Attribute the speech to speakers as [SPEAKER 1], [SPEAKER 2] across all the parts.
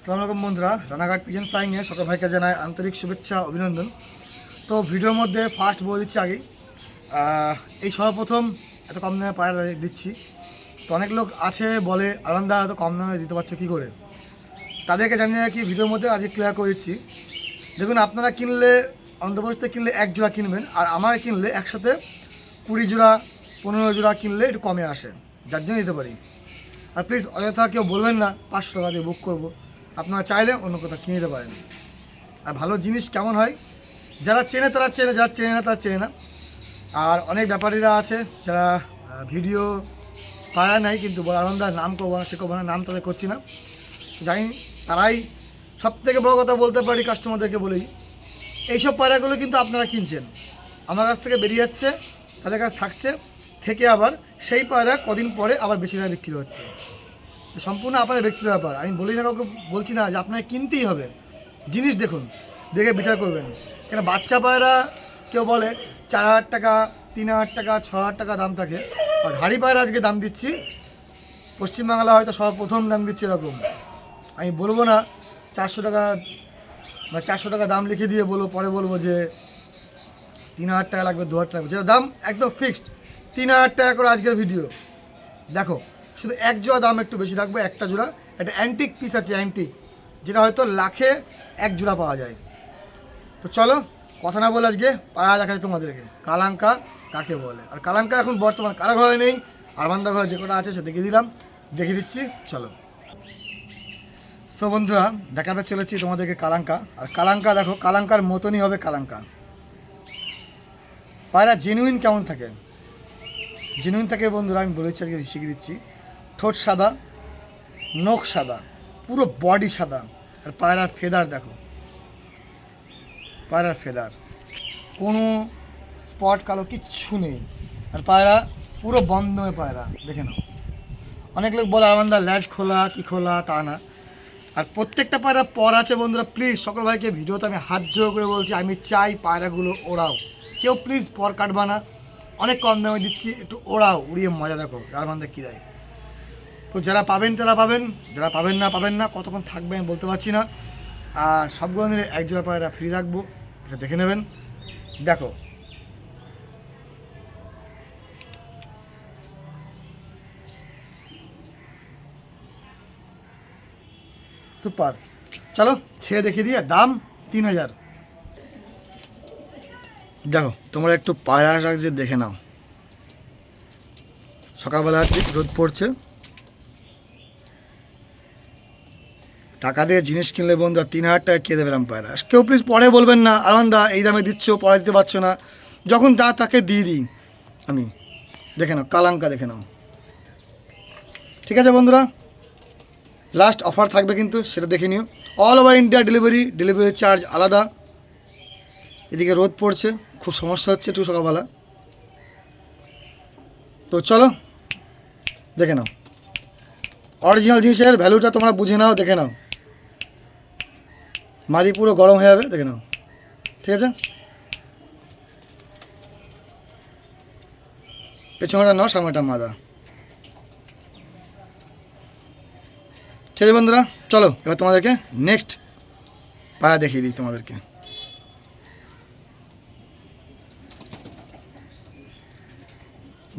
[SPEAKER 1] আসসালামু আলাইকুম বন্ধুরা, রানাঘাট পিজন ফ্লাইংয়ে সকল ভাইকে জানাই আন্তরিক শুভেচ্ছা অভিনন্দন। তো ভিডিওর মধ্যে ফার্স্ট বলে দিচ্ছি আগেই, এই সর্বপ্রথম এত কম দামে পায়রা দিচ্ছি। তো অনেক লোক আছে বলে আলাদা এত কম দামে দিতে পারছো কী করে, তাদেরকে জানিয়ে রাখি ভিডিওর মধ্যে আজকে ক্লিয়ার করে দিচ্ছি। দেখুন, আপনারা কিনলে অন্তর্বস্তে কিনলে 1 জোড়া কিনবেন, আর আমাকে কিনলে একসাথে 20 জোড়া 15 জোড়া কিনলে একটু কমে আসে, যার জন্য দিতে পারি। আর প্লিজ অযথা কেউ বলবেন না 500 টাকা দিয়ে বুক করবো। আপনারা চাইলে অন্য কোথাও কিনে নিতে পারেন। আর ভালো জিনিস কেমন হয়, যারা চেনে তারা চেনে, যারা চেনে না তারা চেনে না। আর অনেক ব্যাপারীরা আছে যারা ভিডিও পায়রা নাই কিন্তু বড় আনন্দার নাম করবো না, সে করবো না, নাম তাদের করছি না। তো জানি তারাই সব থেকে বড়ো কথা বলতে পারি, কাস্টমারদেরকে বলেই এইসব পায়রাগুলো কিন্তু আপনারা কিনছেন, আমার কাছ থেকে বেরিয়ে যাচ্ছে, তাদের কাছে থাকছে, থেকে আবার সেই পায়রা কদিন পরে আবার বেশি দামে বিক্রি হচ্ছে। সম্পূর্ণ আপনাদের ব্যক্তিগত ব্যাপার, আমি বলি না, কাউকে বলছি না যে আপনাকে কিনতেই হবে। জিনিস দেখুন, দেখে বিচার করবেন। কেন বাচ্চা পায়রা কেউ বলে 4,000 টাকা, 3,000 টাকা, 6,000 টাকা দাম থাকে, আর হাড়ি পায়রা আজকে দাম দিচ্ছি পশ্চিমবাংলা হয়তো সর্বপ্রথম দাম দিচ্ছে এরকম। আমি বলবো না 400 টাকা বা 400 টাকা দাম লিখে দিয়ে বলবো, পরে বলবো যে 3,000 টাকা লাগবে, 2,000 টাকা, যেটা দাম একদম ফিক্সড 3,000 টাকা করে আজকের ভিডিও। দেখো, শুধু 1 জোড়া দাম একটু বেশি রাখবো, একটা জোড়া, একটা অ্যান্টিক পিস আছে, অ্যান্টিক, যেটা হয়তো লাখে 1 জোড়া পাওয়া যায়। তো চলো কথা না বলে আজকে পায়রা দেখাচ্ছি তোমাদেরকে, কালাঙ্কা কাকে বলে। আর কালাঙ্কা এখন বর্তমান কারো ঘরে নেই, আরমান্দা ঘরে যে কটা আছে সে দেখিয়ে দিলাম, দেখিয়ে দিচ্ছি, চলো। সো বন্ধুরা, দেখাতে চলেছি তোমাদেরকে কালাঙ্কা। আর কালাঙ্কা দেখো, কালাঙ্কার মতনই হবে কালাঙ্কা। পায়রা জেনুইন কেমন থাকে, জেনুইন থাকে বন্ধুরা, আমি বলেছি আজকে শিখিয়ে দিচ্ছি। ঠোঁট সাদা, নখ সাদা, পুরো বডি সাদা। আর পায়রার ফেদার দেখো, পায়রার ফেদার কোনো স্পট কালো কিচ্ছু নেই। আর পায়রা পুরো বন্ধমে পায়রা, দেখে নাও। অনেক লোক বলে আমাদের ল্যাজ খোলা কি খোলা, তা না। আর প্রত্যেকটা পায়রা পর আছে বন্ধুরা, প্লিজ সকল ভাইকে ভিডিওতে আমি হাত জোড় করে বলছি, আমি চাই পায়রাগুলো ওড়াও। কেউ প্লিজ পর কাটবা না, অনেক কম দামে দিচ্ছি, একটু ওড়াও, উড়িয়ে মজা দেখো আর আমাদের কী দেয়। তো যারা পাবেন তারা পাবেন, যারা পাবেন না, কতক্ষণ থাকবে আমি বলতে পারছি না। আর সবগুলো নিলে 1 জোড়া পায়রা ফ্রি রাখবো, এটা দেখে নেবেন। দেখো, সুপার। চলো ছেড়ে দেখিয়ে দিয়ে, দাম 3,000। দেখো, তোমরা একটু পায়রা রাখছে দেখে নাও। সকালবেলা রোদ পড়ছে, টাকা দিয়ে জিনিস কিনলে বন্ধু 3,000 টাকা কে দেবে এরম পায়রা। কেউ প্লিজ পরে বলবেন না আনন্দা এই দামে দিচ্ছ, পরে দিতে পারছো না, যখন দা তাকে দিয়ে দিই আমি। দেখে নাও কালাঙ্কা, দেখে নাও। ঠিক আছে বন্ধুরা, লাস্ট অফার থাকবে কিন্তু সেটা দেখে নিও। All over India delivery charge আলাদা। এদিকে রোদ পড়ছে, খুব সমস্যা হচ্ছে একটু সকালবেলা। তো চলো দেখে নাও, অরিজিনাল জিনিসের ভ্যালুটা তোমরা বুঝে নাও, দেখে নাও। মাদি পুরো গরম হয়ে যাবে, দেখে নাও। ঠিক আছে, পেছনটা নাও, সামনেটা মাদা। ঠিক আছে বন্ধুরা, চলো এবার তোমাদেরকে নেক্সট পায়রা দেখিয়ে দিই তোমাদেরকে।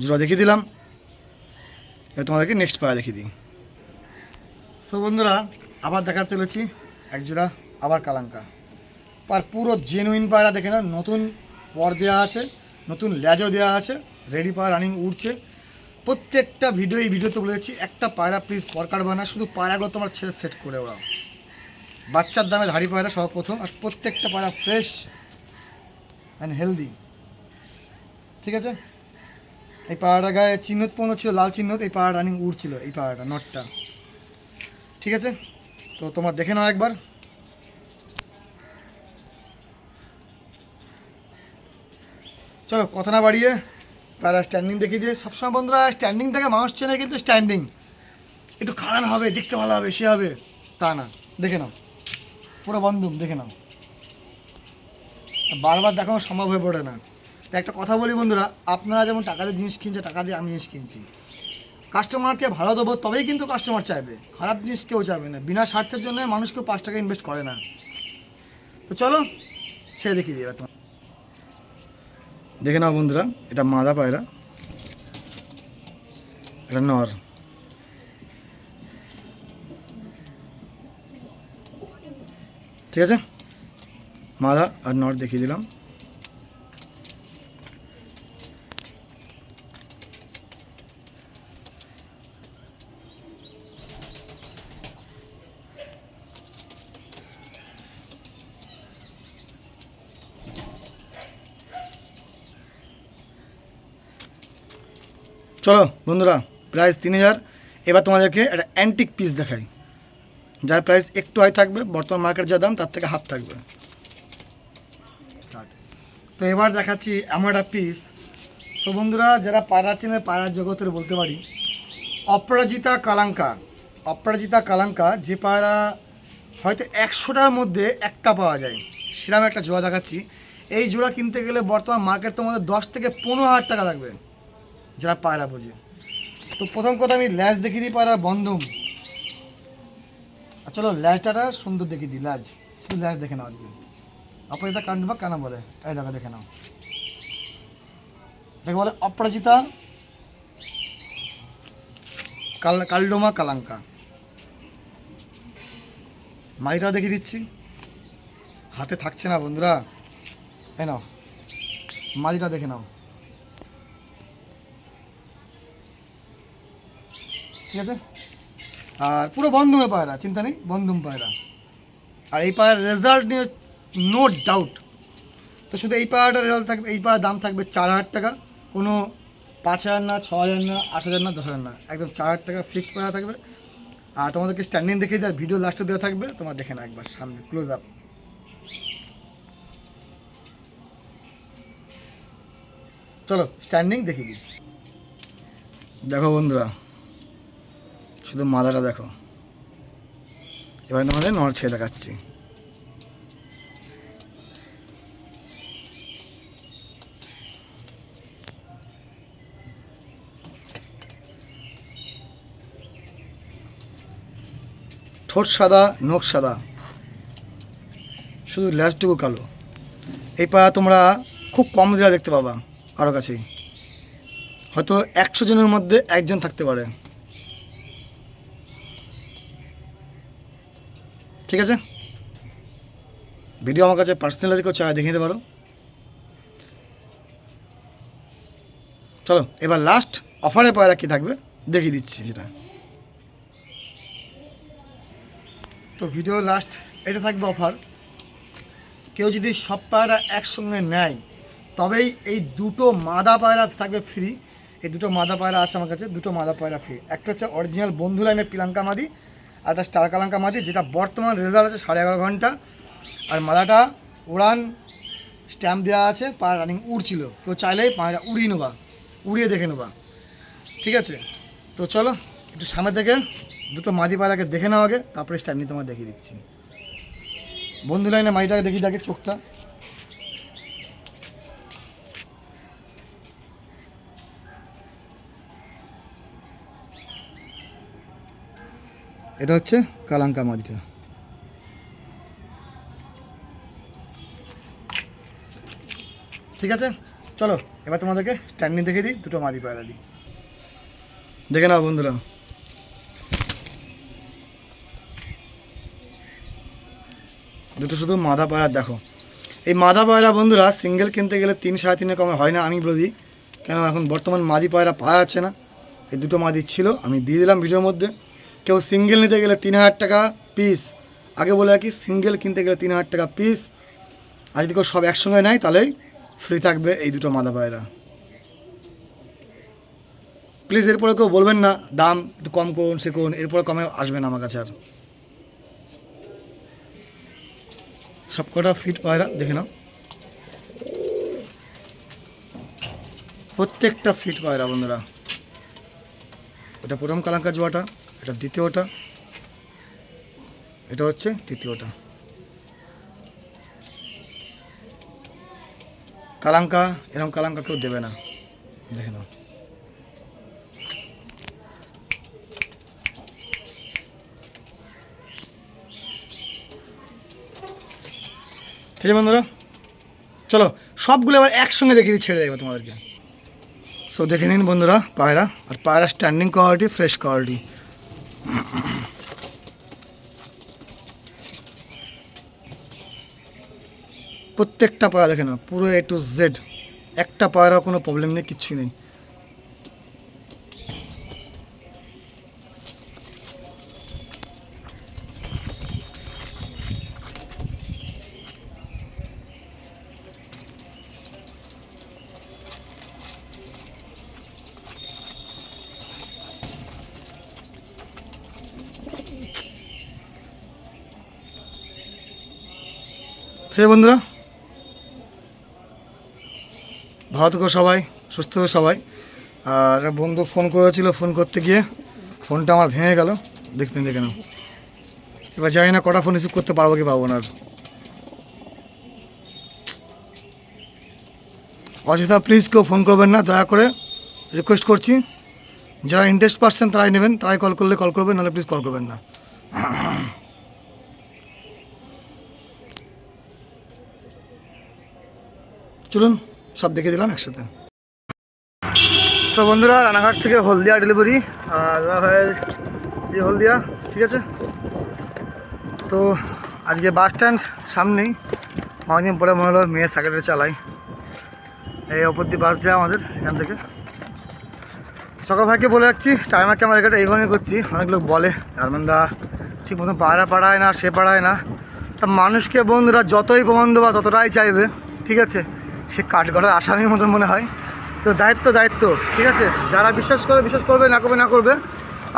[SPEAKER 1] জোড়া দেখিয়ে দিলাম, এবার তোমাদেরকে নেক্সট পায়রা দেখিয়ে দিই। সো বন্ধুরা, আবার দেখা চলেছি 1 জোড়া আবার কালাঙ্কা। আর পুরো জেনুইন পায়রা দেখে না, নতুন পর দেওয়া আছে, নতুন ল্যাজও দেওয়া আছে, রেডি পায়রা রানিং উঠছে। প্রত্যেকটা ভিডিও, এই ভিডিওতে বলে দিচ্ছি, একটা পায়রা প্লিজ পর কাটবা না, শুধু পায়রাগুলো তোমার ছেড়ে সেট করে ওড়াও। বাচ্চার দামে ধাড়ি পায়রা সর্বপ্রথম, আর প্রত্যেকটা পায়রা ফ্রেশ অ্যান্ড হেলদি। ঠিক আছে, এই পায়রাটা গায়ে চিহ্নত পণ্য ছিল, লাল চিহ্নত, এই পায়রা রানিং উঠছিল, এই পায়রাটা নটটা। ঠিক আছে, তো তোমার দেখে নাও একবার। চলো কথা না বাড়িয়ে পায়রা স্ট্যান্ডিং দেখিয়ে দিয়ে। সবসময় বন্ধুরা স্ট্যান্ডিং থেকে মানুষ চেনে, কিন্তু স্ট্যান্ডিং একটু খাড়ান হবে, দেখতে ভালো হবে, সে হবে তা না। দেখে নাও পুরো বন্ধুম, দেখে নাও। বারবার দেখানো সম্ভব হয়ে পড়ে না। তো একটা কথা বলি বন্ধুরা, আপনারা যেমন টাকা দিয়ে জিনিস কিনছে, টাকা দিয়ে আমি জিনিস কিনছি। কাস্টমারকে ভালো দেবো, তবেই কিন্তু কাস্টমার চাইবে, খারাপ জিনিস কেউ চাইবে না। বিনা স্বার্থের জন্য মানুষ কেউ 5 টাকা ইনভেস্ট করে না। তো চলো ছেড়ে দেখিয়ে দিই তোমার। দেখে নাও বন্ধুরা, এটা মাদা পায়রা, এটা নর। ঠিক আছে, মাদা আর নর দেখিয়ে দিলাম। চলো বন্ধুরা, প্রাইস 3000। এবার তোমাদেরকে একটা অ্যান্টিক পিস দেখাই, যার প্রাইস একটু হাই থাকবে, বর্তমান মার্কেট যা দাম তার থেকে হাফ থাকবে। স্টার্ট। তো এবার দেখাচ্ছি এমন একটা পিস। সো বন্ধুরা, যারা পায়রা চেনে, পায়রা জগতের বলতে পারি, অপরাজিতা কালাঙ্কা। অপরাজিতা কালাঙ্কা যে পায়রা হয়তো 100টার মধ্যে একটা পাওয়া যায়, সেরকম একটা জোড়া দেখাচ্ছি। এই জোড়া কিনতে গেলে বর্তমান মার্কেট তোমাদের 10 থেকে 15,000 টাকা লাগবে, যারা পায়রা বোঝে। তো প্রথম কথা আমি ল্যাজ দেখিয়ে দিই পায়রা বন্ধম। চলো ল্যাজটা সুন্দর দেখিয়ে দিই। ল্যাজ, শুধু ল্যাজ দেখে নাও আজকে। অপরাজিতা কান্ডবা কেন বলে, এই দেখো দেখে নাও, এটাকে বলে অপরাজিতা কালডোমা কালাঙ্কা। মাইটাও দেখিয়ে দিচ্ছি, হাতে থাকছে না বন্ধুরা, এই নাও মাঝিটা দেখে নাও। ঠিক আছে, আর পুরো বন্ধুমে পায়রা, চিন্তা নেই, বন্ধুম পায়রা। আর এই পায়রার রেজাল্ট নিয়ে নো ডাউট। তো শুধু এই পায়রাটার রেজাল্ট থাকবে, এই পায়রার দাম থাকবে 4000 টাকা, কোনো 5000 না, 6000 না, 8000 না, 10,000 না, একদম 4000 টাকা ফিক্সড পায়রা থাকবে। আর তোমাদেরকে স্ট্যান্ডিং দেখিয়ে দেওয়ার ভিডিও লাস্টে দেওয়া থাকবে, তোমরা দেখে না একবার সামনে ক্লোজ আপ। চলো স্ট্যান্ডিং দেখিয়ে দিই। দেখো বন্ধুরা, শুধু মাদাটা দেখো। এবার তোমাদের নর ছেড়ে দেখাচ্ছি। ঠোঁট সাদা, নখ সাদা, শুধু ল্যাজটুকু কালো। এই পায়রা তোমরা খুব কম জায়গা দেখতে পাবা কারো কাছেই, হয়তো 100 জনের মধ্যে একজন থাকতে পারে। ঠিক আছে, ভিডিও আমার কাছে পার্সোনালি কেউ চায় দেখে নিতে পারো। চলো এবার লাস্ট অফারের পায়রা কী থাকবে দেখিয়ে দিচ্ছি যেটা। তো ভিডিও লাস্ট এটা থাকবে অফার। কেউ যদি সব পায়রা একসঙ্গে নেয়, তবেই এই দুটো মাদা পায়রা থাকবে ফ্রি। এই দুটো মাদা পায়রা আছে আমার কাছে, দুটো মাদা পায়রা ফ্রি। একটা হচ্ছে অরিজিনাল বন্ধু লাইনের পিলাঙ্কা মাদি, আর একটা স্টার কালাঙ্কা মাদি, যেটা বর্তমান রেজাল্ট আছে 11.5 ঘন্টা। আর মাদাটা উড়ান স্ট্যাম্প দেওয়া আছে, পা রানিং উড়ছিল, কেউ চাইলেই পায়রা উড়িয়ে নেবা, উড়িয়ে দেখে নেবা। ঠিক আছে, তো চলো একটু সামনে থেকে দুটো মাদি পায়রাকে দেখে নাও আগে, তারপরে স্ট্যান্ড নিয়ে তোমার দেখিয়ে দিচ্ছি। বন্ধু লাইনে মাদিটাকে দেখি দেখে চোখটা। এটা হচ্ছে কালাঙ্কা মাদিটা। ঠিক আছে, চলো এবার তোমাদেরকে স্ট্যান্ডিং দেখে দিই, দুটো মাদি পায়রা দিই, দেখে নাও বন্ধুরা। দুটো শুধু মাদা পায়রা দেখো। এই মাদা পায়রা বন্ধুরা সিঙ্গেল কিনতে গেলে 3-3.5 কমে হয় না, আমি বলে দিই, কেন এখন বর্তমান মাদি পায়রা পাওয়া যাচ্ছে না। এই দুটো মাদি ছিল, আমি দিয়ে দিলাম ভিডিওর মধ্যে। কেউ সিঙ্গেল নিতে গেলে 3000 টাকা পিস, আগে বলে রাখি সিঙ্গেল কিনতে গেলে 3000 টাকা পিস। আর যদি কেউ সব একসঙ্গে নেয় তাহলেই ফ্রি থাকবে এই দুটো মাদা পায়রা। প্লিজ এরপরে কেউ বলবেন না দাম একটু কম করুন সে করুন, এরপরে কমে আসবে না আমার কাছে আর। সব কটা ফিট পায়রা দেখে নাও, প্রত্যেকটা ফিট পায়রা বন্ধুরা। এটা প্রথম কালাঙ্কা জোয়াটা, এটা দ্বিতীয়টা, এটা হচ্ছে তৃতীয়টা। কালাঙ্কা এরকম কালাঙ্কা কেউ দেবে না, দেখে নাও। এই যে বন্ধুরা, চলো সবগুলো এবার একসঙ্গে দেখিয়ে ছেড়ে দেবো তোমাদেরকে। সো দেখে নিন বন্ধুরা পায়রা, আর পায়রা স্ট্যান্ডিং কোয়ালিটি, ফ্রেশ কোয়ালিটি। প্রত্যেকটা পায়রা দেখে না, পুরো A to Z, একটা পায়রা কোনো প্রবলেম নেই, কিচ্ছু নেই। হে বন্ধুরা, ভালো থেকো সবাই, সুস্থ থেকো সবাই। আর বন্ধু ফোন করেছিল, ফোন করতে গিয়ে ফোনটা আমার ভেঙে গেল, দেখতে দেখে নাও। এবার জানি না কটা ফোন রিসিভ করতে পারবো কি পারবো না। আর অযথা প্লিজ কেউ ফোন করবেন না, দয়া করে রিকোয়েস্ট করছি। যারা ইন্টারেস্ট পারছেন তারাই নেবেন, তারাই কল করলে কল করবেন, নাহলে প্লিজ কল করবেন না। চলুন সব দেখে দিলাম একসাথে। সব বন্ধুরা, রানাঘাট থেকে হলদিয়া ডেলিভারি, আর এই হলদিয়া, ঠিক আছে। তো আজকে বাস স্ট্যান্ড সামনেই, অনেকদিন পরে মনে হলো মেয়ের সাইকেলটা চালাই। এই ওপর দিয়ে বাস যায় আমাদের এখান থেকে। সকাল ভাইকে বলে যাচ্ছি, টাইমার ক্যামেরাটা এইভাবে করছি। অনেক লোক বলে আরমানদা ঠিক মতন পায়রা পাড়ায় না, সে পাড়ায় না। তা মানুষকে বন্ধুরা যতই প্রমাণ দেওয়া ততটাই চাইবে, ঠিক আছে। সে কাঠগড়ার আসামির মতন মনে হয়। তো দায়িত্ব, ঠিক আছে। যারা বিশ্বাস করে বিশ্বাস করবে, না করবে।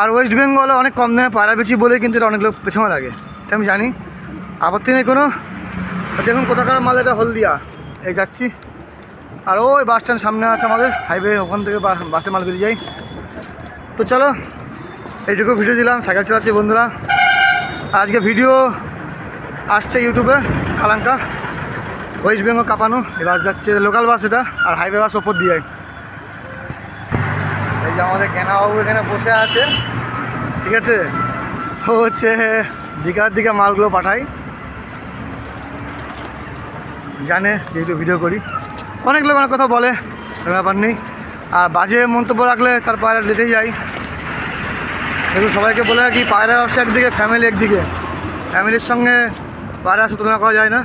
[SPEAKER 1] আর ওয়েস্ট বেঙ্গলে অনেক কম দামে পায়রা বেশি বলে কিন্তু এটা অনেক লোক পেছনে লাগে, এটা আমি জানি, আপত্তি নেই কোনো। দেখুন কোথাকার মাল, এটা হলদিয়া, এই যাচ্ছি। আর ওই বাস স্ট্যান্ড সামনে আছে আমাদের হাইওয়ে, ওখান থেকে বাসে মাল বেরিয়ে যাই। তো চলো এইটুকু ভিডিও দিলাম, সাইকেল চালাচ্ছি বন্ধুরা। আজকে ভিডিও আসছে ইউটিউবে, কালাঙ্কা ওয়েস্ট বেঙ্গল কাঁপানো। এই বাস যাচ্ছে, লোকাল বাস এটা, আর হাইওয়ে বাস ওপর দিয়ে। এই যে আমাদের কেনাবাবু এখানে বসে আছে, ঠিক আছে। ও হচ্ছে বিকালের দিকে মালগুলো পাঠাই, জানে যেহেতু ভিডিও করি। অনেক লোক অনেক কথা বলে, ব্যাপার নেই। আর বাজে মন্তব্য রাখলে তার পায়রা লেটেই যায়। দেখুন সবাইকে বলে রাখি, পায়রা ব্যবসা একদিকে, ফ্যামিলি একদিকে। ফ্যামিলির সঙ্গে পায়রা ব্যবসা তুলনা করা যায় না,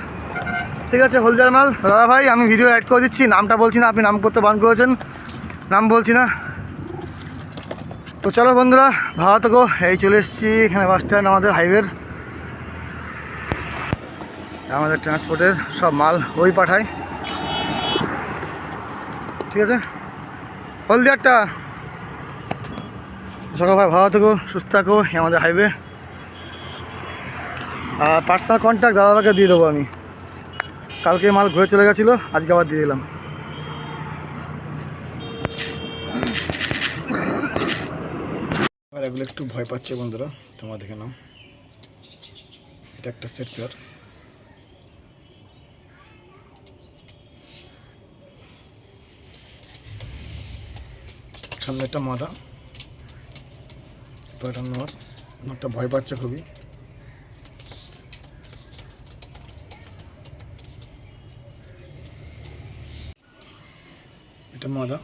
[SPEAKER 1] ঠিক আছে। হলদিয়ার মাল দাদা ভাই, আমি ভিডিও অ্যাড করে দিচ্ছি, নামটা বলছি না, আপনি নাম করতে বান করেছেন, নাম বলছি না। তো চলো বন্ধুরা, ভালো থেকো। এই চলে এসেছি এখানে বাস স্ট্যান্ড আমাদের হাইওয়ের। আমাদের ট্রান্সপোর্টের সব মাল ওই পাঠায়, ঠিক আছে। হলদিয়ারটা সকাল ভাই, ভালো থেকো, সুস্থ থাকো। আমাদের হাইওয়ে, আর পার্সোনাল কন্ট্যাক্ট দাদাভাইকে দিয়ে দেবো আমি। কালকে মাল ঘুরে চলে গেছিলো, আজকে আবার দিয়ে দিলাম। আর এগুলো একটু ভয় পাচ্ছে বন্ধুরা, তোমরা দেখে নাও। এটা একটা সেট পেয়ার, সামনে একটা মাদা, পায়রা নরটা ভয় পাচ্ছে খুবই। এটা মাদা,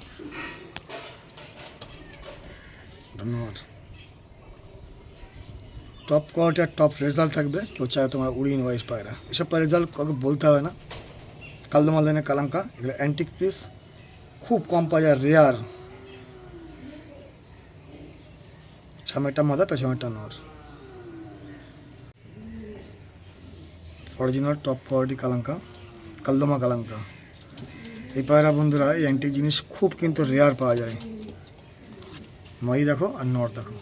[SPEAKER 1] ধন্যবাদ। টপ কোয়ালিটি আর টপ রেজাল্ট থাকবে, কেউ চায় তোমার উড়িন ওয়াইস পায়রা, এসব রেজাল্ট কাউকে বলতে হবে না। কালদমা লাইনের কালাঙ্কা, এগুলো অ্যান্টিক পিস, খুব কম পাওয়া যায়, রেয়ার। সামনেটা মাদা, পেছনেটা নর, অরিজিনাল টপ কোয়ালিটি কালাঙ্কা, কালদমা কালাঙ্কা। এই পায়রা বন্ধুরা, এই অ্যান্টিক জিনিস খুব কিন্তু রেয়ার পাওয়া যায়। মাই দেখো আর নর দেখো,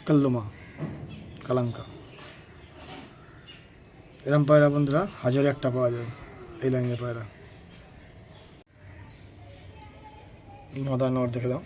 [SPEAKER 1] কালদমা কালাঙ্কা। এরম পায়রা বন্ধুরা হাজারে একটা পাওয়া যায় এই লাইনের পায়রা। মাদা নর দেখে দাও।